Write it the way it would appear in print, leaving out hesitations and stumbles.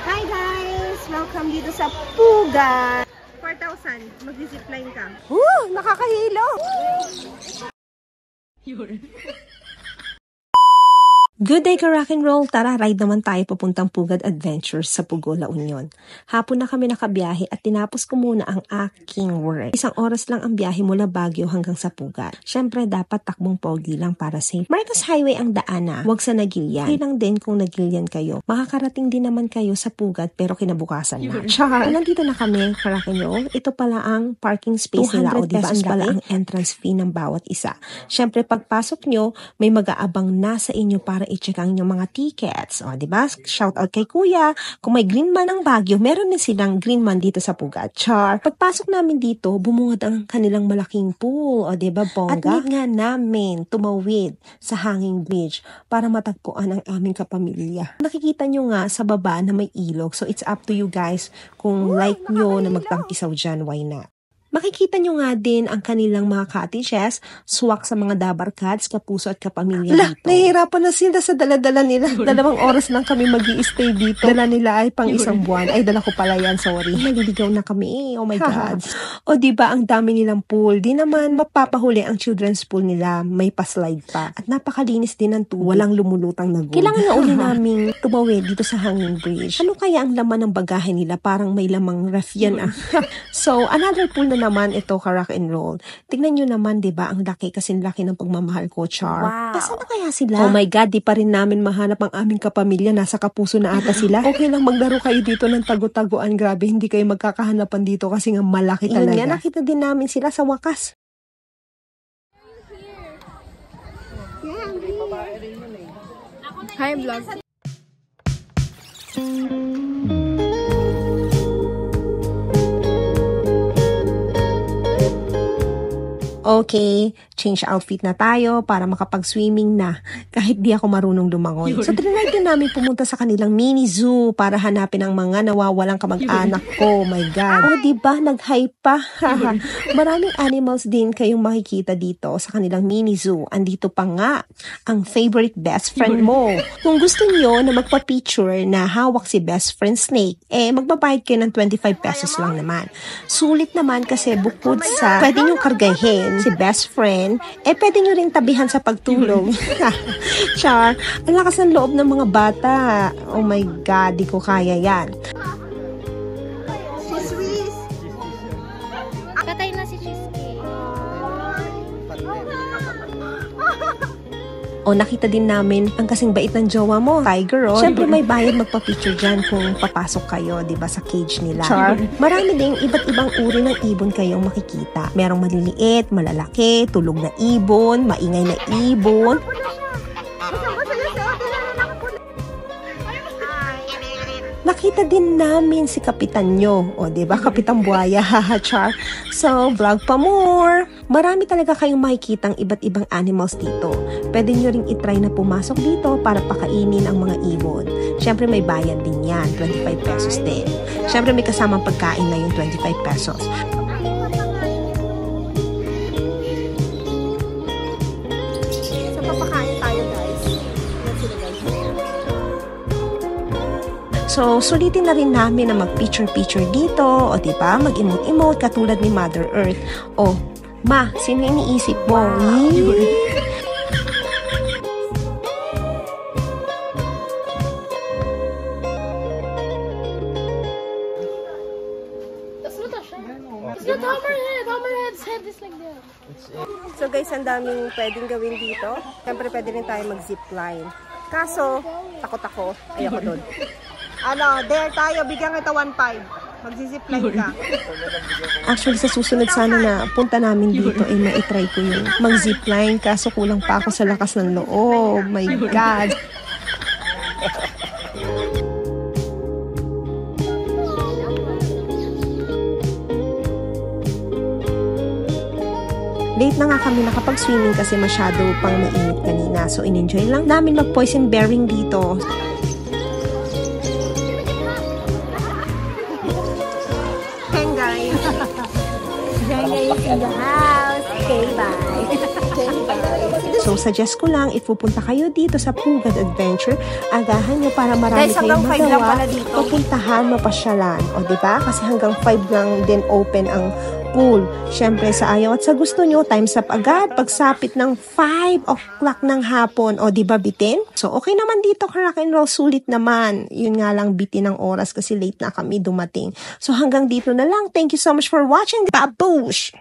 Hi guys! Welcome dito sa Puga! 4,000. Mag-zipline ka. Nakakahilo! Good day ka rock and roll! Tara, ride naman tayo papuntang Pugad Adventures sa Pugo, La Union. Hapon na kami nakabiyahe at tinapos ko muna ang aking work. 1 oras lang ang biyahe mula Baguio hanggang sa Pugad. Syempre, dapat takbong pogi lang para safe. Marcos Highway ang daan huwag sa Nagilian. Okay lang din kung Nagilian kayo. Makakarating din naman kayo sa Pugad pero kinabukasan na. Char! Nandito na kami, ka rock and roll. Ito pala ang parking space nila. O diba, ang pala ang entrance fee ng bawat isa. Syempre, pagpasok nyo, may mag-aabang na sa inyo para i-check ang inyong mga tickets. O, diba? Shout out kay Kuya. Kung may green man ang Baguio, meron din silang green man dito sa Pugad. Char! Pagpasok namin dito, bumungad ang kanilang malaking pool. O, diba, bongga? At need nga namin tumawid sa hanging bridge para matagpuan ang aming kapamilya. Nakikita nyo nga sa baba na may ilog. So, it's up to you guys kung like nyo na magtangkisaw dyan, why not? Makikita nyo nga din ang kanilang mga cottages, swak sa mga dabarkads, kapuso at kapamilya dito. Nahihirapan na sila sa dala-dala nila. 2 oras lang kami mag-i-stay dito. Dala nila ay pang 1 buwan. Ay, dala ko pala yan, sorry. Maliligaw na kami. Oh my God. O diba, ang dami nilang pool. Di naman mapapahuli ang children's pool nila. May pa-slide pa. At napakalinis din ang tubig. Walang lumulutang na gold. Kailangan na uli naming tumawid dito sa hanging bridge. Ano kaya ang laman ng bagahe nila? Parang may lamang ref yan So, another pool na naman ito, ka rock and roll. Tingnan nyo naman, diba, ang laki kasi laki ng pagmamahal ko, Char. Wow. Nasaan na kaya sila? Oh my God, di pa rin namin mahanap ang aming kapamilya. Nasa Kapuso na ata sila. Okay lang maglaro kayo dito ng tago-taguan. Grabe, hindi kayo magkakahanapan dito kasi nga malaki talaga. Yan, nakita din namin sila sa wakas. Hi, vlog. Okay, change outfit na tayo para makapag-swimming na kahit di ako marunong lumangoy. So, trinay din namin pumunta sa kanilang mini zoo para hanapin ang mga nawawalang kamag-anak ko. Oh my God. Oh, diba? Nag-hype pa. Maraming animals din kayong makikita dito sa kanilang mini zoo. Andito pa nga ang favorite best friend mo. Kung gusto nyo na magpa-picture na hawak si best friend Snake, magbabayad kayo ng 25 pesos lang naman. Sulit naman kasi bukod sa pwede nyo kargahin si best friend, pwede nyo rin tabihan sa pagtulog. Char, ang lakas ng loob ng mga bata. Oh my God, di ko kaya yan. Si Swiss. Patay na si Cheesecake. O, nakita din namin ang kasing bait ng jowa mo, Tiger. Siyempre may bayad magpa-picture dyan kung papasok kayo, diba, sa cage nila. Char. Marami ding iba't ibang uri ng ibon kayong makikita. Merong maliliit, malalaki, tulog na ibon, maingay na ibon. Nakita din namin si Kapitan nyo. O, diba? Kapitan Buhaya. Char. So, vlog pa more. Marami talaga kayong makikitang iba't ibang animals dito. Pwede nyo ring itry na pumasok dito para pakainin ang mga ibon. Siyempre, may bayad din yan. 25 pesos din. Siyempre, may kasamang pagkain na yung 25 pesos. So, papakain tayo, guys. So, sulitin na rin namin na mag-picture-picture dito, o diba, mag-emote-emote katulad ni Mother Earth. O, Ma, sino iniisip mo? That's not a shark. It's not hammerhead. Hammerhead's head is like that. So guys, ang daming pwedeng gawin dito. Siyempre, pwede rin tayo mag-zipline. Kaso, takot ako. Ayoko doon. Ano, dare tayo. Bigyan kita 1.5. Magzizipline ka. Actually, sa susunod sana na punta namin dito, ma-try ko yung mag-zipline. Kaso kulang pa ako sa lakas ng loob. My God. Late na nga kami nakapag-swimming kasi masyado pang mainit kanina. So, in-enjoy lang namin mag-poison bearing dito. Hey guys! Guys in the house. Okay, bye. So, suggest ko lang, if pupunta kayo dito sa Pugad Adventure, agahan nyo para marami kayong magawa, papuntahan, mapasyalan. O, diba? Kasi hanggang 5 lang din open ang pool. Siyempre, sa ayaw at sa gusto nyo, time's up agad, pagsapit ng 5 o'clock ng hapon. O, diba, bitin? So, okay naman dito, Rock and Roll, sulit naman. Yun nga lang, bitin ng oras kasi late na kami dumating. So, hanggang dito na lang. Thank you so much for watching. Babush!